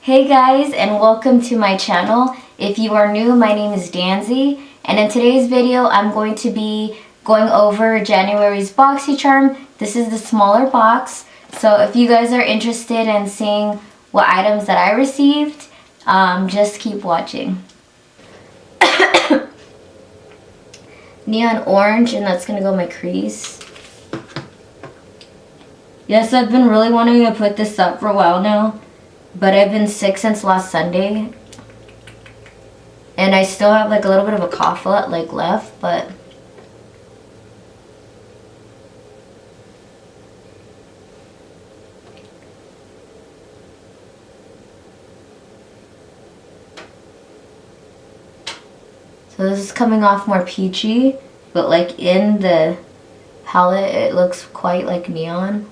Hey guys, and welcome to my channel. If you are new, my name is Dannzy, and in today's video I'm going to be going over January's BoxyCharm. This is the smaller box, so if you guys are interested in seeing what items that I received, just keep watching. Neon orange, and that's gonna go my crease. Yes, I've been really wanting to put this up for a while now, but I've been sick since last Sunday, and I still have like a little bit of a cough left, but so this is coming off more peachy, but like in the palette it looks quite like neon.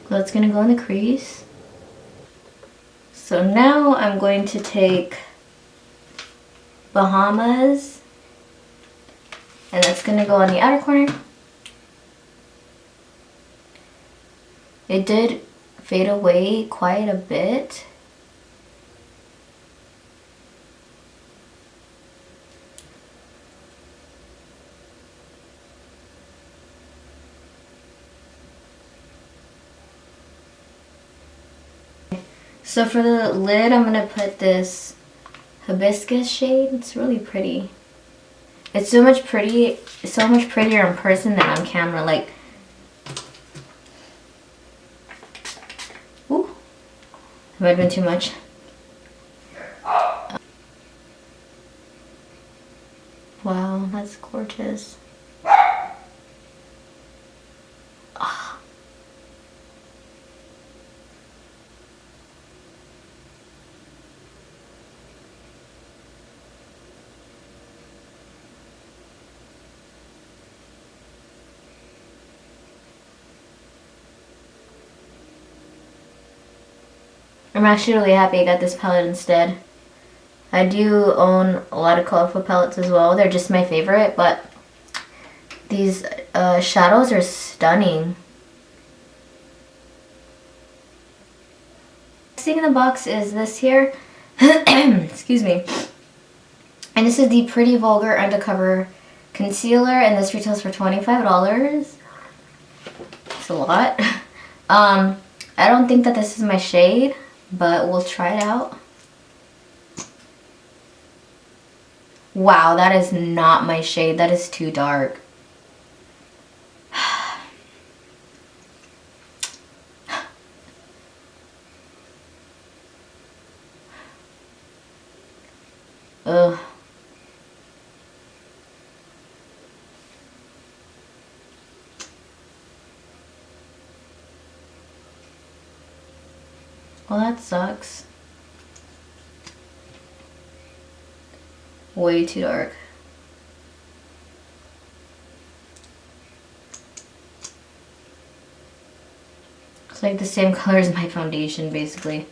That's gonna go in the crease. So now I'm going to take Bahamas, and that's gonna go on the outer corner. It did fade away quite a bit. So for the lid, I'm gonna put this hibiscus shade. It's really pretty. It's so much prettier in person than on camera. Like, ooh, might have been too much. Wow, that's gorgeous. I'm actually really happy I got this palette instead. I do own a lot of colorful palettes as well. They're just my favorite, but these shadows are stunning. Next thing in the box is this here. Excuse me. And this is the Pretty Vulgar Undercover Concealer, and this retails for $25. It's a lot. I don't think that this is my shade, but we'll try it out. Wow, that is not my shade. That is too dark. Ugh. Well, that sucks. Way too dark. It's like the same color as my foundation, basically.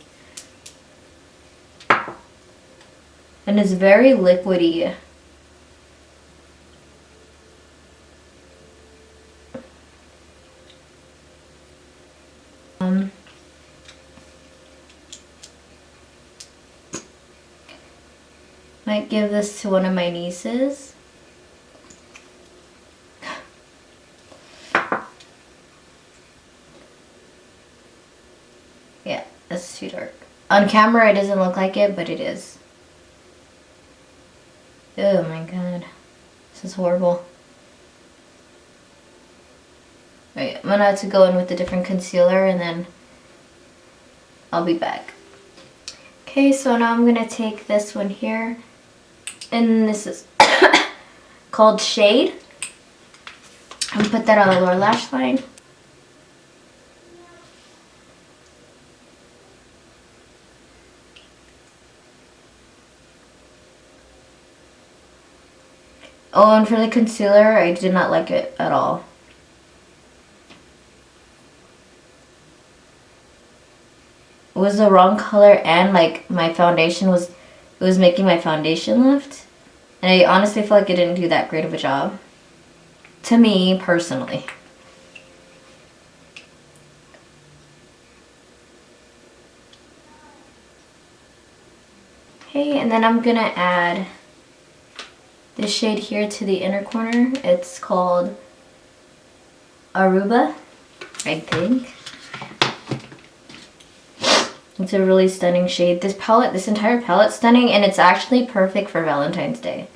And it's very liquidy. Might give this to one of my nieces. Yeah, that's too dark. On camera it doesn't look like it, but it is. Oh my god. This is horrible. Wait, I'm gonna have to go in with a different concealer and then I'll be back. Okay, so now I'm gonna take this one here. And this is called Shade. I'm gonna put that on the lower lash line. Oh, and for the concealer, I did not like it at all. It was the wrong color, and like my foundation was, it was making my foundation lift. And I honestly feel like it didn't do that great of a job. To me, personally. Okay, and then I'm gonna add this shade here to the inner corner. It's called Aruba, I think. It's a really stunning shade. This palette, this entire palette's stunning, and it's actually perfect for Valentine's Day.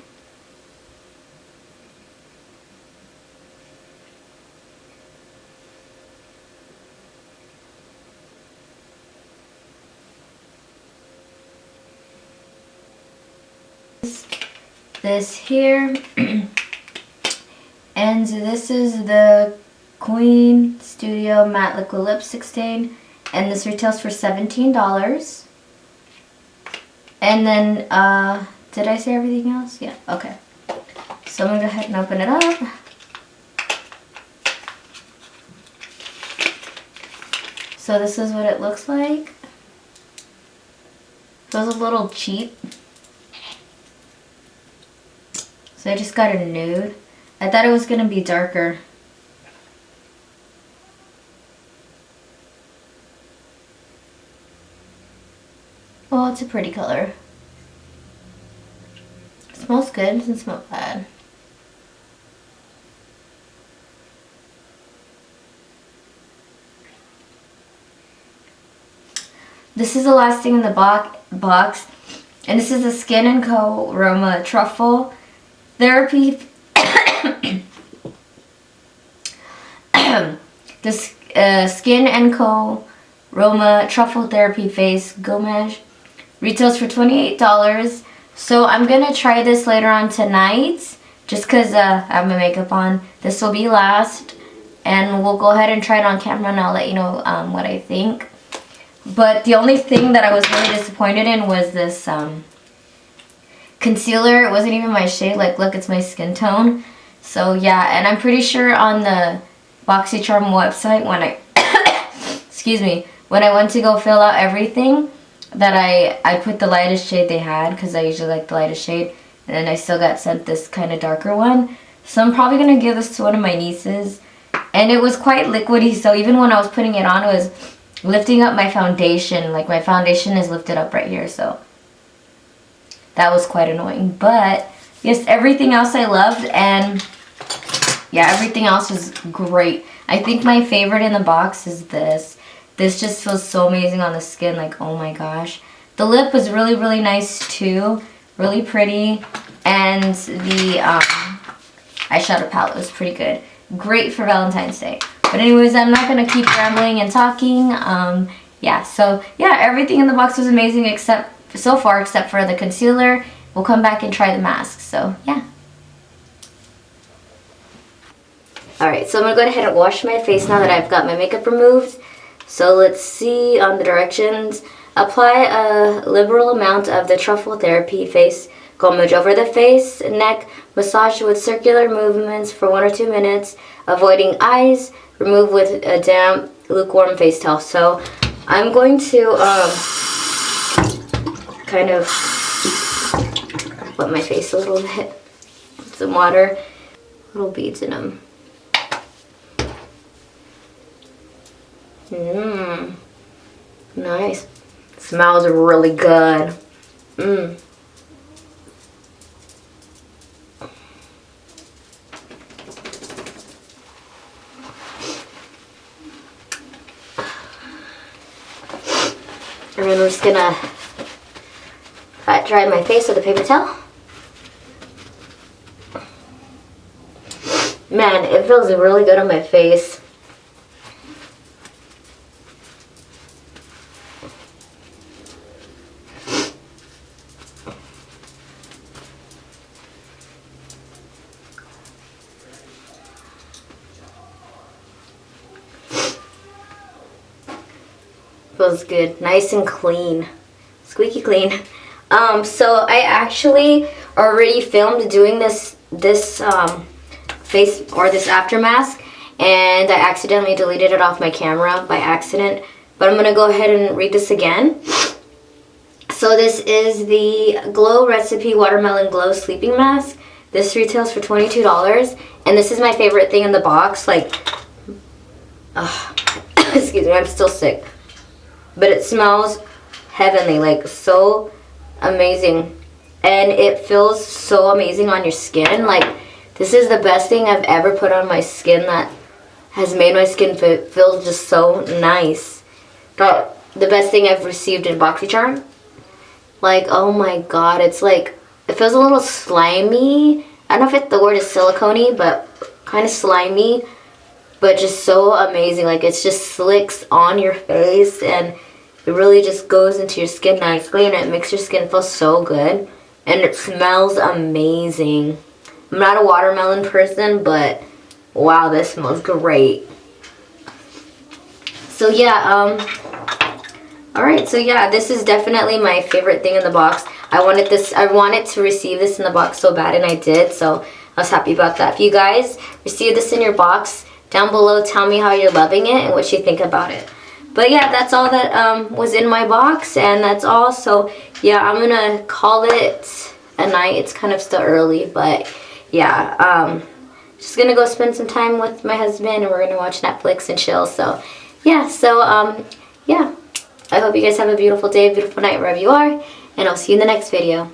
This here, and this is the Queen Studio Matte Liquid Lipstick Stain, and this retails for $17. And then, did I say everything else? Yeah, okay. So I'm gonna go ahead and open it up. So this is what it looks like. Feels a little cheap. So I just got a nude. I thought it was gonna be darker. Well, it's a pretty color. It smells good, it doesn't smell bad. This is the last thing in the box, and this is the Skin & Co. Aroma Truffle Therapy. This Skin & Co. Aroma Truffle Therapy Face Gommage retails for $28. So I'm gonna try this later on tonight, just cause I have my makeup on. This will be last, and we'll go ahead and try it on camera, and I'll let you know what I think. But the only thing that I was really disappointed in was this concealer. It wasn't even my shade. Like, look, it's my skin tone. So yeah, and I'm pretty sure on the BoxyCharm website when I excuse me, when I went to go fill out everything, that I put the lightest shade they had, because I usually like the lightest shade, and then I still got sent this kind of darker one. So I'm probably gonna give this to one of my nieces, and it was quite liquidy, so even when I was putting it on, it was lifting up my foundation. Like, my foundation is lifted up right here, so that was quite annoying. But yes, everything else I loved, and yeah, everything else was great. I think my favorite in the box is this. This just feels so amazing on the skin, like, oh my gosh. The lip was really, really nice too, really pretty, and the eyeshadow palette was pretty good. Great for Valentine's Day. But anyways, I'm not gonna keep rambling and talking. Yeah, so yeah, everything in the box was amazing except for the concealer. We'll come back and try the mask, so yeah. Alright, so I'm gonna go ahead and wash my face now that I've got my makeup removed. So let's see on the directions. Apply a liberal amount of the Truffle Therapy Face Gommage over the face, neck, massage with circular movements for 1 or 2 minutes, avoiding eyes, remove with a damp, lukewarm face towel. So I'm going to kind of wet my face a little bit with some water, little beads in them. Nice. Smells really good. And then we're just gonna dry my face with a paper towel. Man, it feels really good on my face. Feels good, nice and clean, squeaky clean. So I actually already filmed doing this face or this after mask, and I accidentally deleted it off my camera by accident. But I'm gonna go ahead and read this again. So this is the Glow Recipe Watermelon Glow Sleeping Mask. This retails for $22, and this is my favorite thing in the box. Like, excuse me, I'm still sick. But it smells heavenly, like so amazing. And it feels so amazing on your skin. Like, this is the best thing I've ever put on my skin that has made my skin feel just so nice. The best thing I've received in BoxyCharm. Like, oh my god, it's like, it feels a little slimy. I don't know if the word is silicone-y, but kind of slimy. But just so amazing. Like, it just slicks on your face and it really just goes into your skin nicely, and it makes your skin feel so good. And it smells amazing. I'm not a watermelon person, but wow, this smells great. So yeah, alright, so yeah, this is definitely my favorite thing in the box. I wanted to receive this in the box so bad, and I did, so I was happy about that. If you guys receive this in your box, down below, tell me how you're loving it and what you think about it. But yeah, that's all that was in my box, and that's all. So yeah, I'm gonna call it a night. It's kind of still early, but yeah, just gonna go spend some time with my husband, and we're gonna watch Netflix and chill. So yeah, yeah, I hope you guys have a beautiful day, beautiful night wherever you are, and I'll see you in the next video.